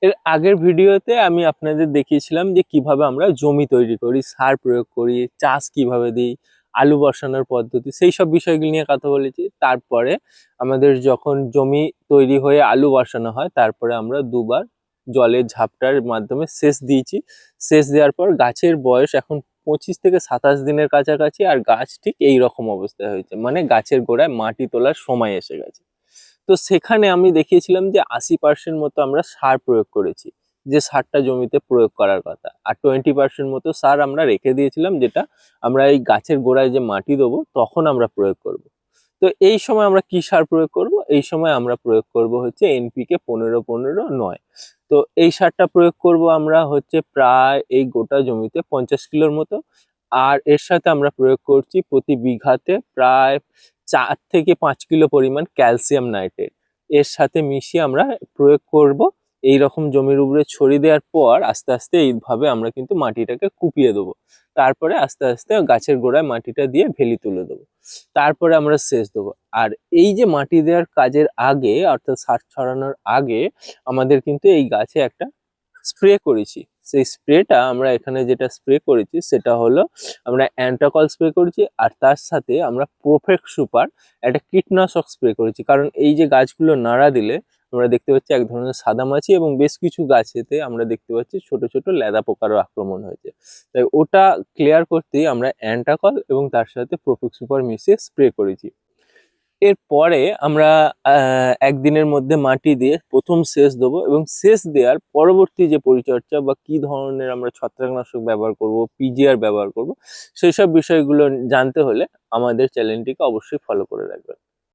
এর আগের ভিডিওতে আমি আপনাদের দেখিয়েছিলাম যে কিভাবে আমরা জমি তৈরি করি, সার প্রয়োগ করি, চাষ কিভাবে দিই, আলু বসানোর পদ্ধতি, সেই সব বিষয়গুলো নিয়ে কথা বলেছি। তারপরে আমাদের যখন জমি তৈরি হয়ে আলু বসানো হয়, তারপরে আমরা দুবার জলের ঝাপটার মাধ্যমে সেচ দিয়েছি। সেচ দেওয়ার পর গাছের বয়স এখন 25 থেকে 27 দিনের কাছাকাছি, আর গাছ ঠিক এই রকম অবস্থায় হয়েছে, মানে গাছের গোড়ায় মাটি তোলার সময় এসে গেছে। তো সেখানে আমি দেখিয়েছিলাম যে 80% মতো আমরা সার প্রয়োগ করেছি, যে সারটা জমিতে প্রয়োগ করার কথা, আর 20% মতো সার আমরা রেখে দিয়েছিলাম, যেটা আমরা এই গাছের গোড়ায় যে মাটি দেবো তখন আমরা প্রয়োগ করব। তো এই সময় আমরা কি সার প্রয়োগ করব? এই সময় আমরা প্রয়োগ করব হচ্ছে এনপিকে 15-15-9। তো এই সারটা প্রয়োগ করব আমরা হচ্ছে প্রায় এই গোটা জমিতে 50 কিলোর মতো। আর এর সাথে আমরা প্রয়োগ করছি প্রতি বিঘাতে প্রায় 4 থেকে 5 কিলো পরিমাণ ক্যালসিয়াম নাইট্রেট এর সাথে মিশিয়ে আমরা প্রয়োগ করব। এই রকম জমির উপরে ছড়িয়ে দেওয়ার পর আস্তে আস্তে এইভাবে আমরা কিন্তু মাটিটাকে কুপিয়ে দেবো। তারপরে আস্তে আস্তে গাছের গোড়ায় মাটিটা দিয়ে ভেলি তুলে দেবো। তারপরে আমরা সেচ দেবো। আর এই যে মাটি দেওয়ার কাজের আগে, অর্থাৎ সার ছড়ানোর আগে, আমাদের কিন্তু এই গাছে একটা স্প্রে করেছি। সেই স্প্রেটা আমরা এখানে যেটা স্প্রে করেছি সেটা হলো আমরা অ্যান্টাকল স্প্রে করেছি, আর তার সাথে আমরা প্রোফেক্ট সুপার একটা কীটনাশক স্প্রে করেছি। কারণ এই যে গাছগুলো নাড়া দিলে আমরা দেখতে পাচ্ছি এক ধরনের সাদামাছি, এবং বেশ কিছু গাছেতে আমরা দেখতে পাচ্ছি ছোট ছোট লেদা পোকারও আক্রমণ হয়েছে। তাই ওটা ক্লিয়ার করতেই আমরা অ্যান্টাকল এবং তার সাথে প্রোফেক্ট সুপার মিশিয়ে স্প্রে করেছি। এরপরে আমরা একদিনের মধ্যে মাটি দিয়ে প্রথম সেচ দেবো, এবং সেচ দেওয়ার পরবর্তী যে পরিচর্যা বা কি ধরনের আমরা ছত্রাকনাশক ব্যবহার করব, পিজিআর ব্যবহার করব, সেই সব বিষয়গুলো জানতে হলে আমাদের চ্যানেলটিকে অবশ্যই ফলো করে রাখবেন।